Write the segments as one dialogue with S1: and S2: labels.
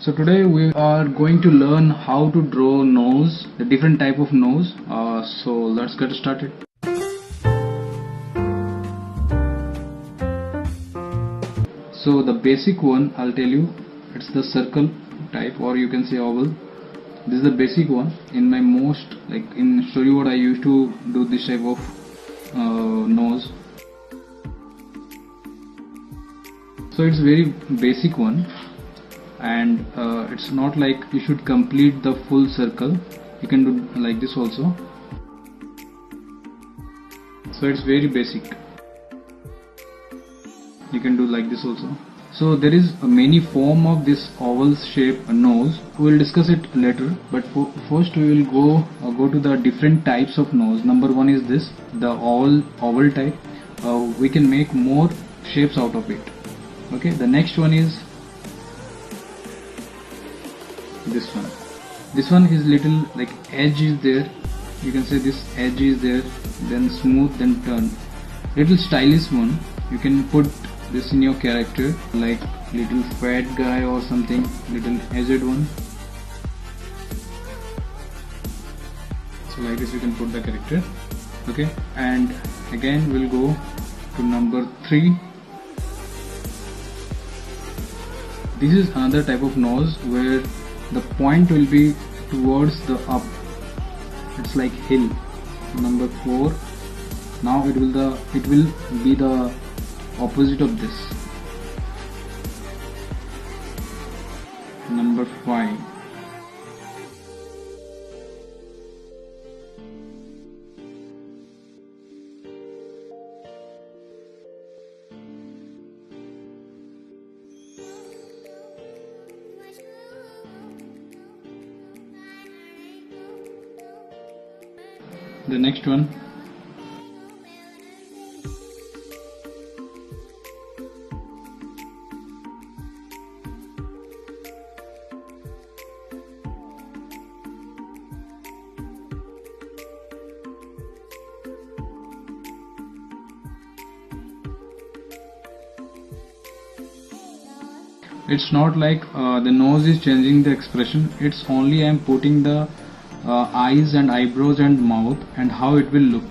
S1: So today we are going to learn how to draw nose, the different type of nose. So let's get started. So the basic one, I'll tell you, it's the circle type, or you can say oval. This is the basic one. In my most, like in storyboard, I used to do this type of nose. So it's very basic one, and it's not like you should complete the full circle. You can do like this also. So it's very basic. You can do like this also. So there is a many form of this oval shape nose. We will discuss it later, but first we will go to the different types of nose. Number one is this, the oval type. We can make more shapes out of it. Okay, the next one is this one. This one is little like edge is there. You can say this edge is there, then smooth, then turn. Little stylish one. You can put this in your character, like little fat guy or something, little edged one. So like this you can put the character. Okay, and again we'll go to number 3. This is another type of nose where the point will be towards the up. It's like hill. Number 4. Now it will be the opposite of this. Number 5. The next one. It's not like the nose is changing the expression. It's only I'm putting the eyes and eyebrows and mouth and how it will look.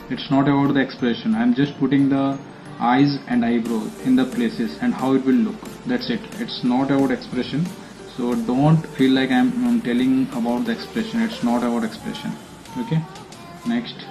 S1: It's not about the expression. I'm just putting the eyes and eyebrows in the places and how it will look. That's it. It's not about expression. So don't feel like I'm telling about the expression. It's not about expression. Okay. Next.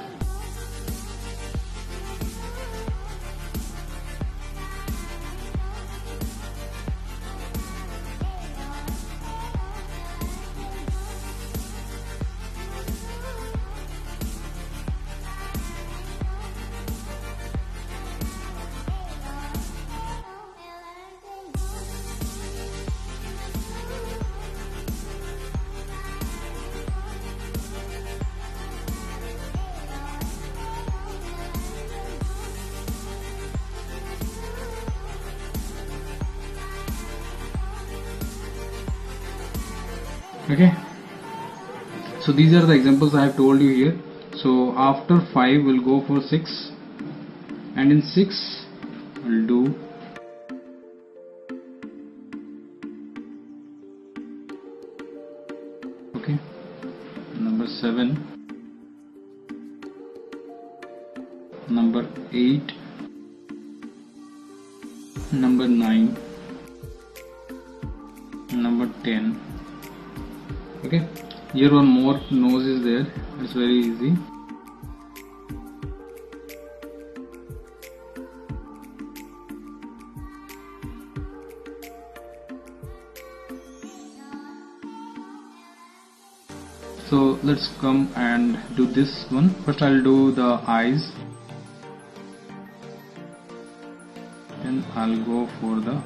S1: Okay, so these are the examples I have told you here. So after 5 we'll go for 6, and in 6 we'll do okay, number 7, number 8, number 9, number 10. Okay, here one more nose is there. It's very easy. So let's come and do this one. First I'll do the eyes, and I'll go for the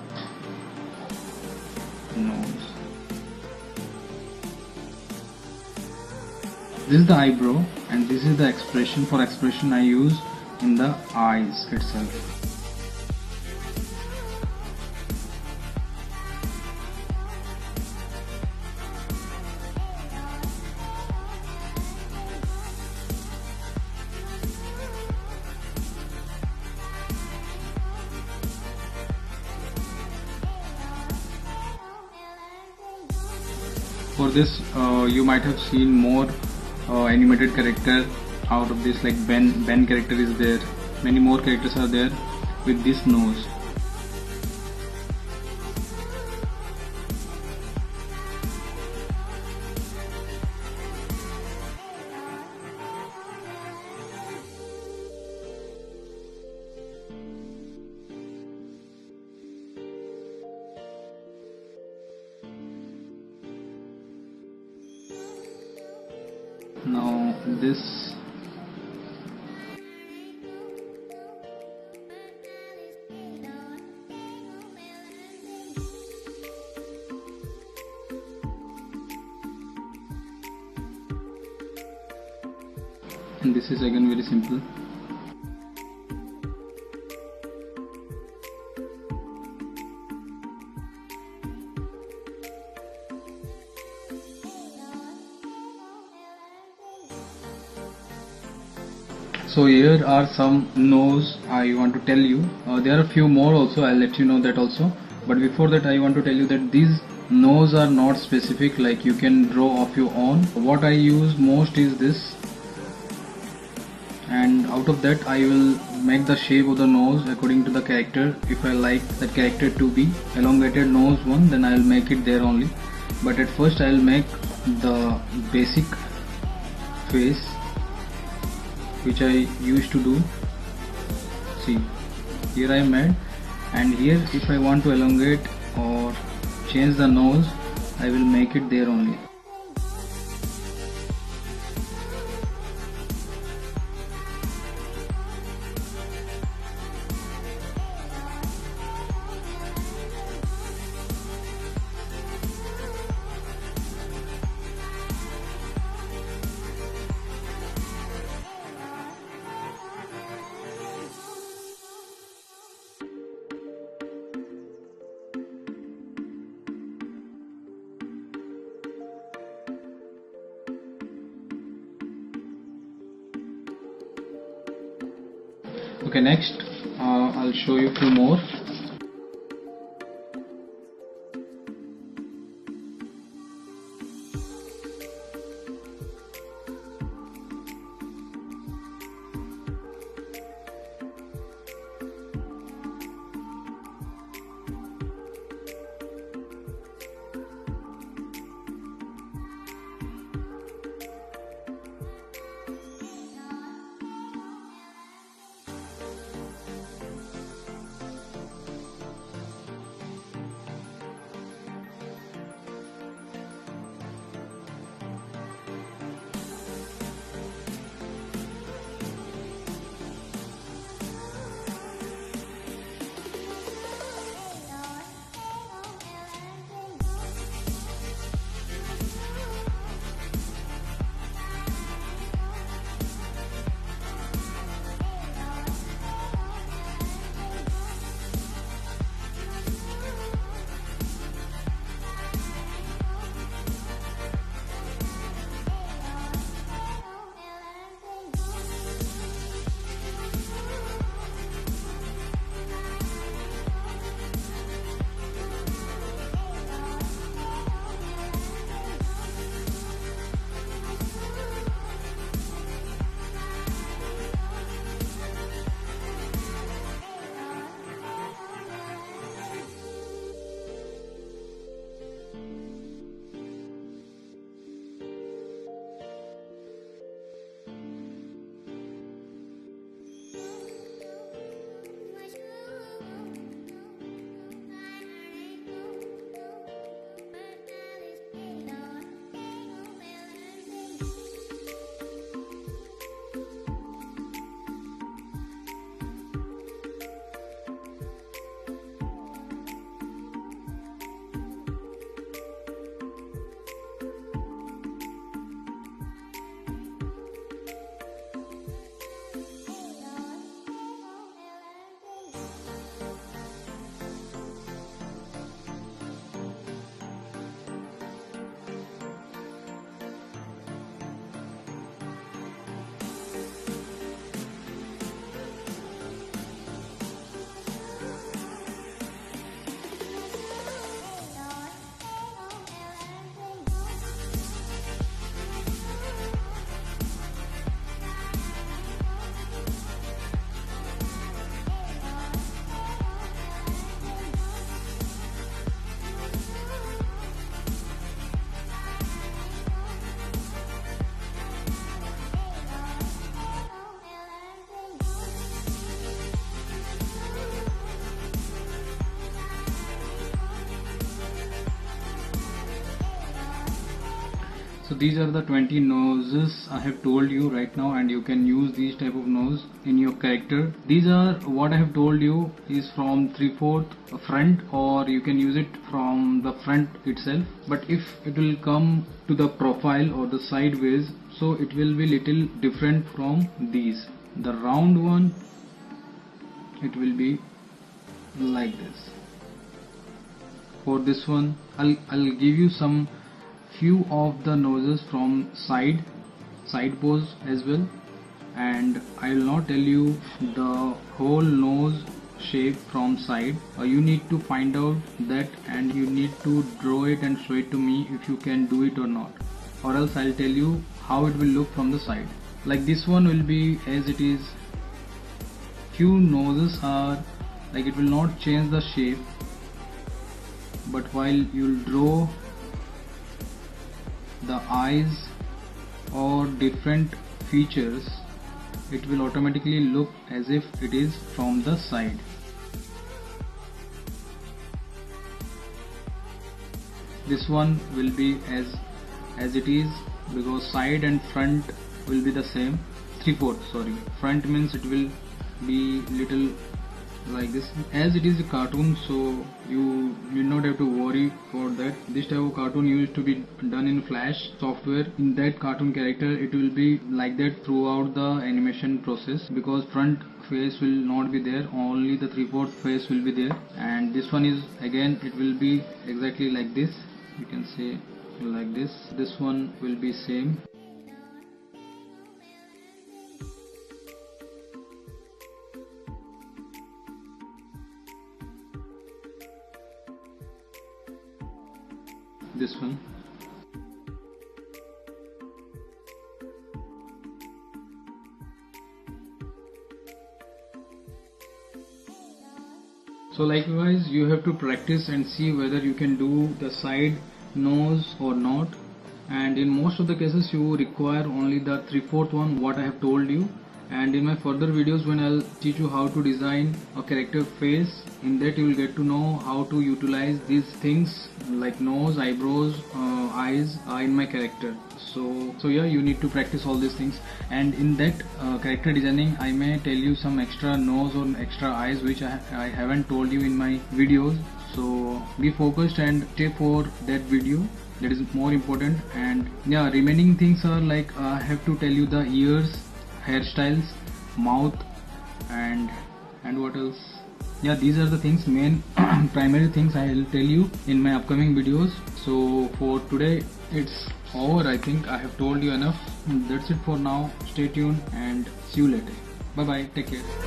S1: nose. This is the eyebrow, and this is the expression. For expression I use in the eyes itself. For this, you might have seen more animated character out of this, like Ben character is there. Many more characters are there with this nose. Now this, and this is again very simple. So here are some nose I want to tell you. There are a few more also, I'll let you know that also. But before that I want to tell you that these nose are not specific, like you can draw of your own. What I use most is this, and out of that I will make the shape of the nose according to the character. If I like that character to be elongated nose one, then I will make it there only. But at first I will make the basic face which I used to do. See, here I made, and here if I want to elongate or change the nose, I will make it there only. Okay, next I'll show you few more. So these are the 20 noses I have told you right now, and you can use these type of nose in your character. These are what I have told you is from 3/4 front, or you can use it from the front itself. But if it will come to the profile or the sideways, so it will be little different from these. The round one, it will be like this. For this one, I'll give you some few of the noses from side pose as well, and I will not tell you the whole nose shape from side. You need to find out that, and you need to draw it and show it to me if you can do it or not, or else I'll tell you how it will look from the side. Like this one will be as it is. Few noses are like it will not change the shape, but while you'll draw the eyes or different features, it will automatically look as if it is from the side. This one will be as it is, because side and front will be the same. 3/4, sorry, front means it will be little like this, as it is a cartoon, so you need not have to worry for that. This type of cartoon used to be done in Flash software. In that cartoon character, it will be like that throughout the animation process, because front face will not be there, only the 3/4 face will be there. And this one is again, it will be exactly like this, you can say like this. This one will be same. This one. So likewise, you have to practice and see whether you can do the side nose or not. And in most of the cases, you require only the 3/4 one, what I have told you. And in my further videos, when I'll teach you how to design a character face, in that you will get to know how to utilize these things like nose, eyebrows, eyes in my character. So yeah, you need to practice all these things. And in that character designing, I may tell you some extra nose or extra eyes which I haven't told you in my videos. So be focused and stay for that video. That is more important. And yeah, remaining things are like I have to tell you the ears, hairstyles, mouth, and what else. Yeah, these are the things, main primary things I will tell you in my upcoming videos. So for today it's over. I think I have told you enough. That's it for now. Stay tuned and see you later. Bye bye, take care.